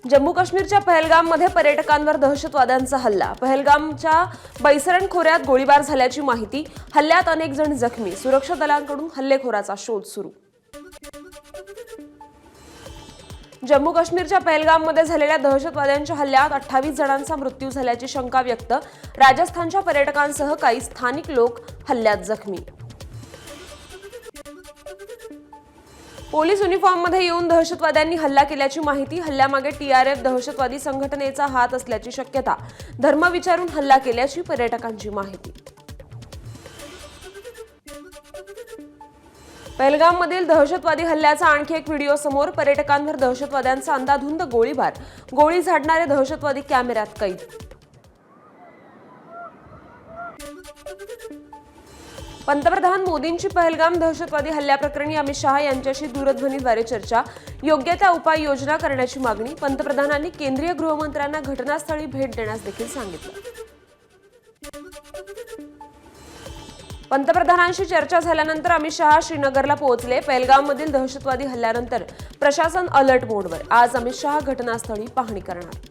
जम्मू काश्मीरच्या पहलगाममध्ये पर्यटकांवर दहशतवाद्यांचा हल्ला। पहलगामच्या बैसरण खोऱ्यात गोळीबार झाल्याची माहिती। हल्ल्यात अनेक जण जखमी। सुरक्षा दलांकडून हल्लेखोराचा शोध सुरू। जम्मू काश्मीरच्या पहलगाममध्ये झालेल्या दहशतवाद्यांच्या हल्ल्यात 28 जणांचा मृत्यू झाल्याची शंका व्यक्त। राजस्थानच्या पर्यटकांसह काही स्थानिक लोक हल्ल्यात जखमी। पोलीस युनिफॉर्ममध्ये येऊन दहशतवाद्यांनी हल्ला केल्याची माहिती। हल्ल्यामागे टीआरएफ दहशतवादी संघटनेचा हात असल्याची शक्यता। धर्म विचारून हल्ला केल्याची पर्यटकांची माहिती। पहलगाममधील दहशतवादी हल्ल्याचा आणखी एक व्हिडिओ समोर। पर्यटकांवर दहशतवाद्यांचा अंधाधुंद गोळीबार। गोळी झाडणारे दहशतवादी कॅमेऱ्यात कैद। पंतप्रधान मोदींची पहलगाम दहशतवादी हल्ल्याप्रकरणी अमित शहा यांच्याशी दूरध्वनीद्वारे चर्चा। योग्य त्या उपाययोजना करण्याची मागणी। पंतप्रधानांनी केंद्रीय गृहमंत्र्यांना घटनास्थळी भेट देण्यास देखील सांगितलं। पंतप्रधानांशी चर्चा झाल्यानंतर अमित शहा श्रीनगरला पोहोचले। पहलगाममधील दहशतवादी हल्ल्यानंतर प्रशासन अलर्ट मोडवर। आज अमित शहा घटनास्थळी पाहणी करणार।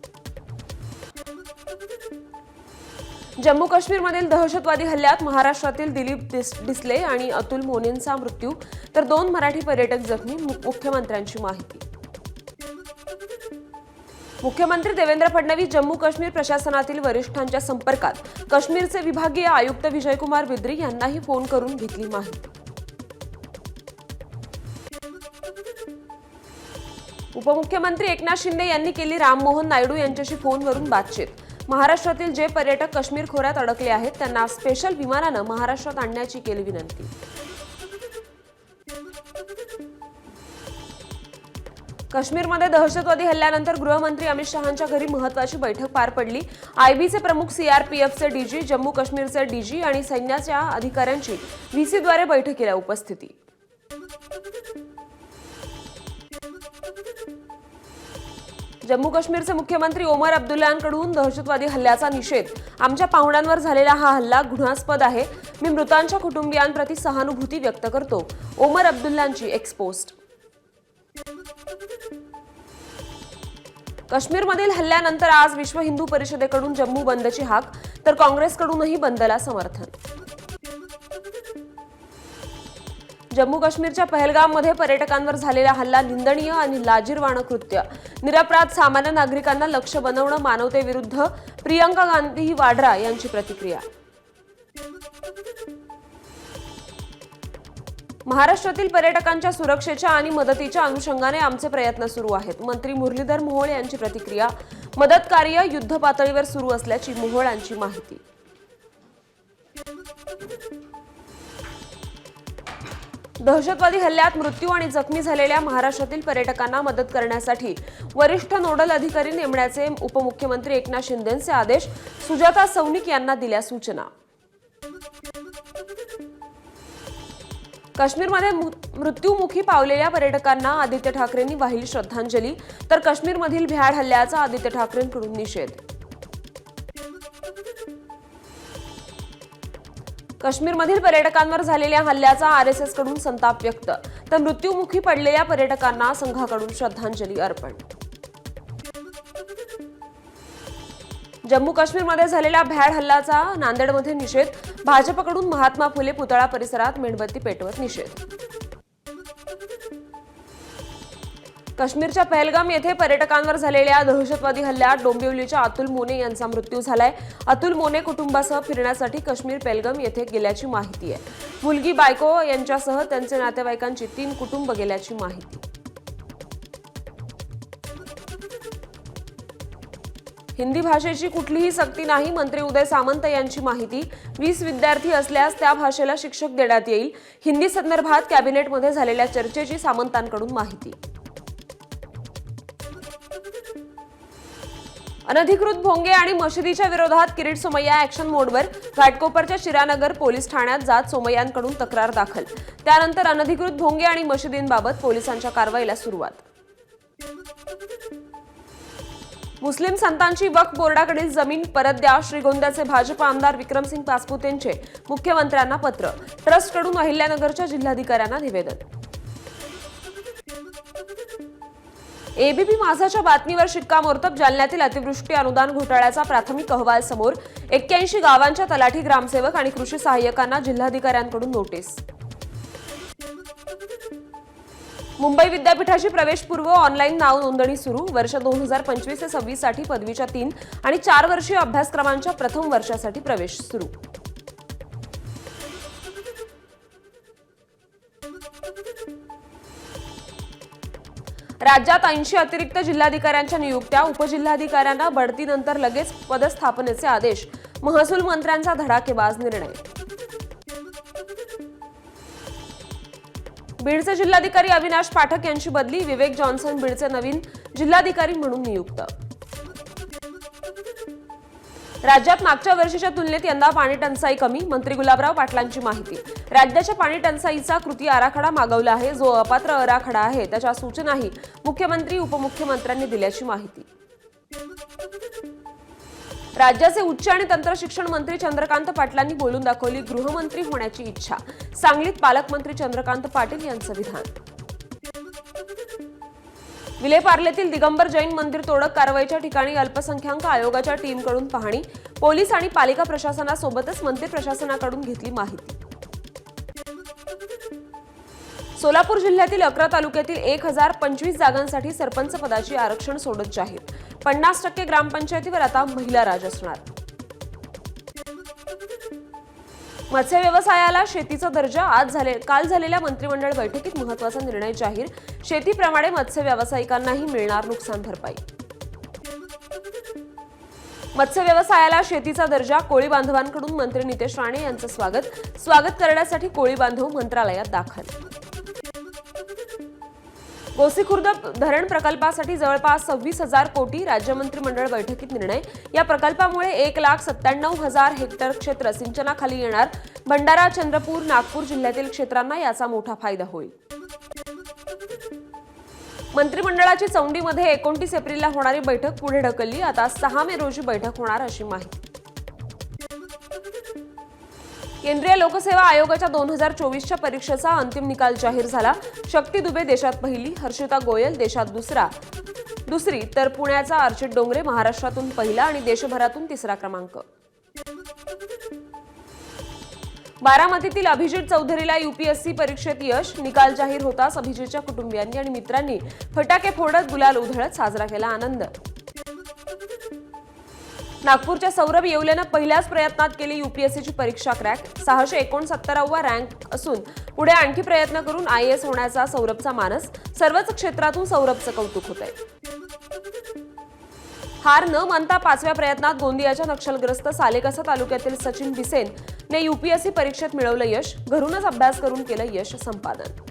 जम्मू काश्मीरमधील दहशतवादी हल्ल्यात महाराष्ट्रातील दिलीप डिसले आणि अतुल मोनेंचा मृत्यू तर 2 मराठी पर्यटक जखमी। मुख्यमंत्र्यांची माहिती। मुख्यमंत्री देवेंद्र फडणवीस जम्मू काश्मीर प्रशासनातील वरिष्ठांच्या संपर्कात। काश्मीरचे विभागीय आयुक्त विजयकुमार बिद्री यांनाही फोन करून घेतली माहिती। उपमुख्यमंत्री एकनाथ शिंदे यांनी केली राममोहन नायडू यांच्याशी फोनवरून बातचीत। महाराष्ट्रातील जे पर्यटक काश्मीर खोऱ्यात अडकले आहेत त्यांना स्पेशल विमानानं महाराष्ट्रात आणण्याची केली विनंती। काश्मीरमध्ये दहशतवादी हल्ल्यानंतर गृहमंत्री अमित शहांच्या घरी महत्त्वाची बैठक पार पडली। आयबीचे प्रमुख सीआरपीएफचे डीजी, जम्मू काश्मीरचे डीजी आणि सैन्याच्या अधिकाऱ्यांची व्हीसीद्वारे बैठकीला उपस्थिती। जम्मू काश्मीरचे मुख्यमंत्री ओमर अब्दुल्लांकडून दहशतवादी हल्ल्याचा निषेध। आमच्या पाहुण्यांवर झालेला हा हल्ला घृणास्पद आहे। मी मृतांच्या कुटुंबियांप्रती सहानुभूती व्यक्त करतो। ओमर अब्दुल्लांची एक्स पोस्ट। काश्मीरमधील हल्ल्यानंतर आज विश्व हिंदू परिषदेकडून जम्मू बंदची हाक तर काँग्रेसकडूनही बंदला समर्थन। जम्मू काश्मीरच्या पहलगाममध्ये पर्यटकांवर झालेला हल्ला निंदनीय आणि लाजिरवाणं कृत्य। निरपराध सामान्य नागरिकांना लक्ष्य बनवणं मानवतेविरुद्ध। प्रियंका गांधी वाड्रा यांची प्रतिक्रिया। महाराष्ट्रातील पर्यटकांच्या सुरक्षेच्या आणि मदतीच्या अनुषंगाने आमचे प्रयत्न सुरू आहेत। मंत्री मुरलीधर मोहोळ यांची प्रतिक्रिया। मदत कार्य युद्ध पातळीवर सुरू असल्याची मोहोळांची माहिती। दहशतवादी हल्ल्यात मृत्यू आणि जखमी झालेल्या महाराष्ट्रातील पर्यटकांना मदत करण्यासाठी वरिष्ठ नोडल अधिकारी नेमण्याचे उपमुख्यमंत्री एकनाथ शिंदेंचे आदेश। सुजाता सौनिक यांना दिल्या सूचना। काश्मीरमध्ये मृत्यूमुखी पावलेल्या पर्यटकांना आदित्य ठाकरेंनी वाहिली श्रद्धांजली तर काश्मीरमधील भ्याड हल्ल्याचा आदित्य ठाकरेंकडून निषेध। काश्मीरमधील पर्यटकांवर झालेल्या हल्ल्याचा आरएसएसकडून संताप व्यक्त तर मृत्यूमुखी पडलेल्या पर्यटकांना संघाकडून श्रद्धांजली अर्पण। जम्मू काश्मीरमध्ये झालेल्या भ्याड हल्ल्याचा नांदेडमध्ये निषेध। भाजपकडून महात्मा फुले पुतळा परिसरात मेणबत्ती पेटवत निषेध। काश्मीरच्या पहलगाम येथे पर्यटकांवर झालेल्या दहशतवादी हल्ल्यात डोंबिवलीच्या अतुल मोने यांचा मृत्यू झालाय। अतुल मोने कुटुंबासह फिरण्यासाठी काश्मीर पहलगाम येथे गेल्याची माहिती आहे। मुलगी, बायको यांच्यासह त्यांचे नातेवाईकांची 3 कुटुंब गेल्याची माहिती। हिंदी भाषेची कुठलीही सक्ती नाही। मंत्री उदय सामंत यांची माहिती। 20 विद्यार्थी असल्यास त्या भाषेला शिक्षक देण्यात येईल। हिंदी संदर्भात कॅबिनेटमध्ये झालेल्या चर्चेची सामंतांकडून माहिती। अनधिकृत भोंगे आणि मशिदीच्या विरोधात किरीट सोमय्या ऍक्शन मोडवर। घाटकोपरच्या शिरानगर पोलीस ठाण्यात जात सोमय्यांकडून तक्रार दाखल। त्यानंतर अनधिकृत भोंगे आणि मशिदींबाबत पोलिसांच्या कारवाईला सुरुवात। मुस्लिम संतांची वक्फ बोर्डाकडील जमीन परत द्या। श्रीगोंद्याचे भाजप आमदार विक्रमसिंग पासपोत यांचे मुख्यमंत्र्यांना पत्र। ट्रस्टकडून अहिल्यानगरच्या जिल्हाधिकाऱ्यांना निवेदन। एबीपी माझाच्या बातमीवर शिक्कामोर्तब. जालन्यातील अतिवृष्टी अनुदान घोटाळ्याचा प्राथमिक अहवाल समोर. 81 गावांच्या तलाठी, ग्रामसेवक आणि कृषी सहाय्यकांना जिल्हाधिकाऱ्यांकडून नोटीस. मुंबई विद्यापीठाची प्रवेशपूर्व ऑनलाईन नाव नोंदणी सुरू. वर्ष 2025 ते 26 साठी पदवीच्या 3 आणि 4 वर्षीय अभ्यासक्रमांच्या प्रथम वर्षासाठी प्रवेश सुरू. राज्यात 80 अतिरिक्त जिल्हाधिकाऱ्यांच्या नियुक्त्या. उपजिल्हाधिकाऱ्यांना बढतीनंतर लगेच पदस्थापनेचे आदेश. महसूल मंत्र्यांचा धडाकेबाज निर्णय. बीडचे जिल्हाधिकारी अविनाश पाठक यांची बदली. विवेक जॉन्सन बीडचे नवीन जिल्हाधिकारी म्हणून नियुक्त. राज्यात मागच्या वर्षीच्या तुलनेत यंदा पाणी टंचाई कमी. मंत्री गुलाबराव पाटलांची माहिती. राज्याच्या पाणी टंचाईचा कृती आराखडा मागवला आहे. जो अपात्र आराखडा आहे त्याच्या सूचनाही मुख्यमंत्री उपमुख्यमंत्र्यांनी दिल्याची माहिती. राज्याचे उच्च आणि तंत्र शिक्षण मंत्री चंद्रकांत पाटलांनी बोलून दाखवली गृहमंत्री होण्याची इच्छा. सांगलीत पालकमंत्री चंद्रकांत पाटील यांचं विधान. विलेपार्लेतील दिगंबर जैन मंदिर तोडक कारवाईच्या ठिकाणी अल्पसंख्याक आयोगाच्या टीमकडून पाहणी. पोलीस आणि पालिका प्रशासनासोबतच मंदिर प्रशासनाकडून घेतली माहिती. सोलापूर जिल्ह्यातील 11 तालुक्यातील 1025 जागांसाठी सरपंच पदाची आरक्षण सोडत जाहीर. 50% ग्रामपंचायतीवर आता महिला राज असणार. मत्स्य व्यवसायाला शेतीचा दर्जा. काल झालेल्या मंत्रिमंडळ बैठकीत महत्त्वाचा निर्णय जाहीर. शेतीप्रमाणे मत्स्य व्यावसायिकांनाही मिळणार नुकसान भरपाई. मत्स्य व्यवसायाला शेतीचा दर्जा. कोळी बांधवांकडून मंत्री नितेश राणे यांचं स्वागत करण्यासाठी कोळी बांधव मंत्रालयात दाखल. गोसीखुर्द धरण प्रकल्पासाठी जवळपास 26,000 कोटी. राज्य मंत्रिमंडळ बैठकीत निर्णय. या प्रकल्पामुळे 1,97,000 हेक्टर क्षेत्र सिंचनाखाली येणार. भंडारा, चंद्रपूर, नागपूर जिल्ह्यातील क्षेत्रांना याचा मोठा फायदा होईल. मंत्रिमंडळाची चौंडीमध्ये 29 एप्रिलला होणारी बैठक पुढे ढकलली. आता 6 मे रोजी बैठक होणार अशी माहिती. केंद्रीय लोकसेवा आयोगाच्या 2024च्या परीक्षेचा अंतिम निकाल जाहीर झाला. शक्ती दुबे देशात पहिली, हर्षिता गोयल देशात दुसरी तर पुण्याचा अर्चित डोंगरे महाराष्ट्रातून पहिला आणि देशभरातून 3रा क्रमांक. बारामतीतील अभिजित चौधरीला यूपीएससी परीक्षेत यश. निकाल जाहीर होताच अभिजितच्या कुटुंबियांनी आणि मित्रांनी फटाके फोडत, गुलाल उधळत साजरा केला आनंद. नागपूरच्या सौरभ येवलेनं पहिल्याच प्रयत्नात केली यूपीएससीची परीक्षा क्रॅक. 669वा रँक असून पुढे आणखी प्रयत्न करून आयएएस होण्याचा सौरभचा मानस. सर्वच क्षेत्रातून सौरभचं कौतुक होतंय. हार न मानता 5व्या प्रयत्नात गोंदियाच्या नक्षलग्रस्त सालेकसा तालुक्यातील सचिन बिसेन ने यूपीएससी परीक्षेत मिळवलं यश. घरूनच अभ्यास करून केलं यश संपादन.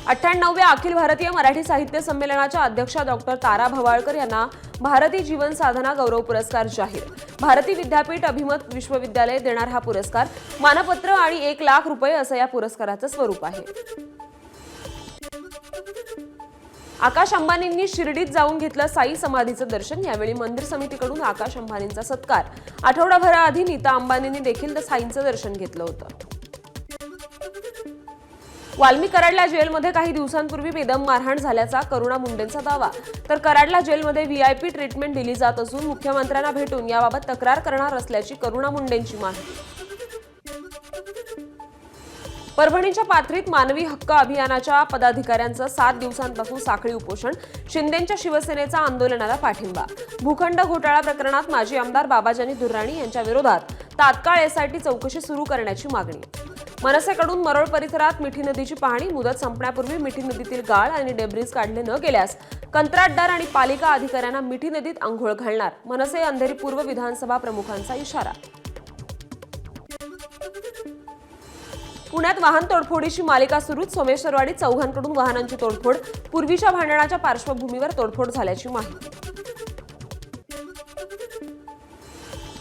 98व्या अखिल भारतीय मराठी साहित्य संमेलनाच्या अध्यक्षा डॉक्टर तारा भवाळकर यांना भारती जीवन साधना गौरव पुरस्कार जाहीर. भारती विद्यापीठ अभिमत विश्वविद्यालय देणार हा पुरस्कार. मानपत्र आणि 1 लाख रुपये असं या पुरस्काराचं स्वरूप आहे. आकाश अंबानींनी शिर्डीत जाऊन घेतलं साई समाधीचं दर्शन. यावेळी मंदिर समितीकडून आकाश अंबानींचा सत्कार. आठवडाभराआधी नीता अंबानींनी देखील साईंचं दर्शन घेतलं होतं. वाल्मी कराडला जेलमध्ये काही दिवसांपूर्वी बेदम मारहाण झाल्याचा करुणा मुंडेंचा दावा. तर कराडला जेलमध्ये व्हीआयपी ट्रीटमेंट दिली जात असून मुख्यमंत्र्यांना भेटून याबाबत तक्रार करणार असल्याची करुणा मुंडेंची माहिती. परभणीच्या पाथरीत मानवी हक्क अभियानाच्या पदाधिकाऱ्यांचं 7 दिवसांपासून साखळी उपोषण. शिंदेंच्या शिवसेनेचा आंदोलनाला पाठिंबा. भूखंड घोटाळा प्रकरणात माजी आमदार बाबाजानी दुर्राणी यांच्या विरोधात तात्काळ एसआयटी चौकशी सुरू करण्याची मागणी. मनसेकडून मरोळ परिसरात मिठी नदीची पाहणी. मुदत संपण्यापूर्वी मिठी नदीतील गाळ आणि डेब्रिज काढले न गेल्यास कंत्राटदार आणि पालिका अधिकाऱ्यांना मिठी नदीत अंघोळ घालणार. मनसे अंधेरी पूर्व विधानसभा प्रमुखांचा इशारा. पुण्यात वाहन तोडफोडीची मालिका सुरूच. सोमेश्वरवाडीत चौघांकडून वाहनांची तोडफोड. पूर्वीच्या भांडणाच्या पार्श्वभूमीवर तोडफोड झाल्याची माहिती.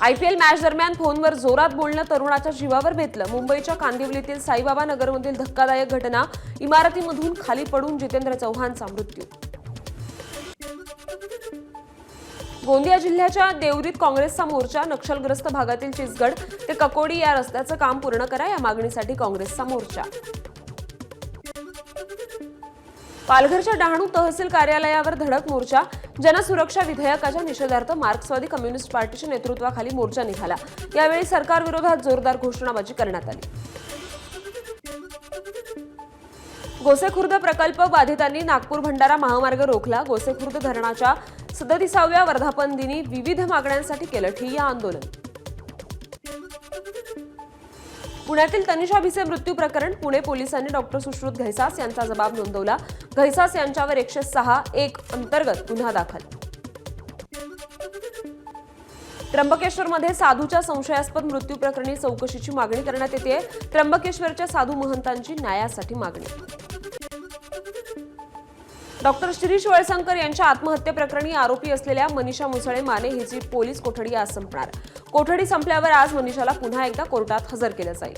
आयपीएल मॅच दरम्यान फोनवर जोरात बोलणं तरुणाच्या जीवावर बेतलं. मुंबईच्या कांदिवलीतील साईबाबा नगरमधील धक्कादायक घटना. इमारतीमधून खाली पडून जितेंद्र चौहानचा मृत्यू. गोंदिया जिल्ह्याच्या देवरीत काँग्रेसचा मोर्चा. नक्षलग्रस्त भागातील चिचगड ते ककोडी या रस्त्याचं काम पूर्ण करा या मागणीसाठी काँग्रेसचा मोर्चा. पालघरच्या डहाणू तहसील कार्यालयावर धडक मोर्चा. जनसुरक्षा विधेयकाच्या निषेधार्थ मार्क्सवादी कम्युनिस्ट पार्टीच्या नेतृत्वाखाली मोर्चा निघाला. यावेळी सरकारविरोधात जोरदार घोषणाबाजी करण्यात आली. गोसेखुर्द प्रकल्प बाधितांनी नागपूर भंडारा महामार्ग रोखला. गोसेखुर्द धरणाच्या 37व्या वर्धापन दिनी विविध मागण्यांसाठी केलं ठिय्या आंदोलन. पुण्यातील तनिषा भिसे मृत्यू प्रकरण. पुणे पोलिसांनी डॉक्टर सुश्रुत घैसास यांचा जबाब नोंदवला. घैसास यांच्यावर 106(1) अंतर्गत गुन्हा दाखल. त्र्यंबकेश्वरमध्ये साधूच्या संशयास्पद मृत्यू प्रकरणी चौकशीची मागणी करण्यात येते. त्र्यंबकेश्वरच्या साधू महंतांची न्यायासाठी मागणी. डॉक्टर शिरीष वळसंकर यांच्या आत्महत्येप्रकरणी आरोपी असलेल्या मनीषा मुसळे माने हिची पोलीस कोठडी आज संपणार. कोठडी संपल्यावर आज मनीषाला पुन्हा एकदा कोर्टात हजर केलं जाईल.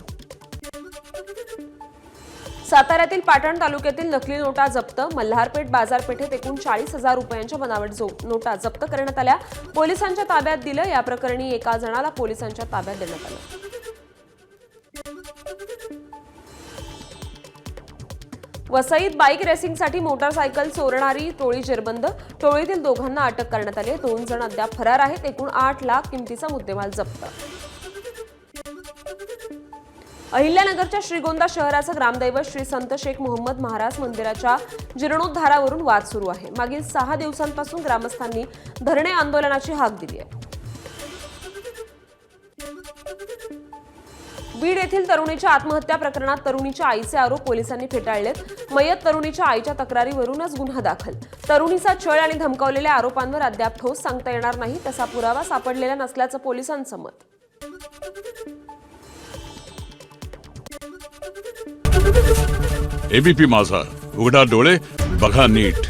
साताऱ्यातील पाटण तालुक्यातील नकली नोटा जप्त. मल्हारपेठ बाजारपेठेत एकूण 40,000 रुपयांच्या बनावट नोटा जप्त करण्यात आल्या. पोलिसांच्या ताब्यात दिलं. या प्रकरणी एका जणाला पोलिसांच्या ताब्यात देण्यात आलं. वसईत बाईक रेसिंगसाठी मोटारसायकल चोरणारी टोळी जेरबंद. टोळीतील दोघांना अटक करण्यात आली. 2 जण अद्याप फरार आहेत. एकूण 8 लाख किमतीचा मुद्देमाल जप्त. अहिल्यानगरच्या श्रीगोंदा शहराचं ग्रामदैवत श्री संत शेख मोहम्मद महाराज मंदिराच्या जीर्णोद्धारावरून वाद सुरू आहे. मागील 6 दिवसांपासून ग्रामस्थांनी धरणे आंदोलनाची हाक दिली आहे. बीड येथील तरुणीच्या आत्महत्या प्रकरणात तरुणीच्या आईचे आरोप पोलिसांनी फेटाळलेत. मयत तरुणीच्या आईच्या तक्रारीवरूनच गुन्हा दाखल. तरुणीचा छळ आणि धमकावलेल्या आरोपांवर अद्याप ठोस सांगता येणार नाही तसा पुरावा सापडलेला नसल्याचं पोलिसांचं मत. एबीपी माझा, उघडा डोळे बघा नीट.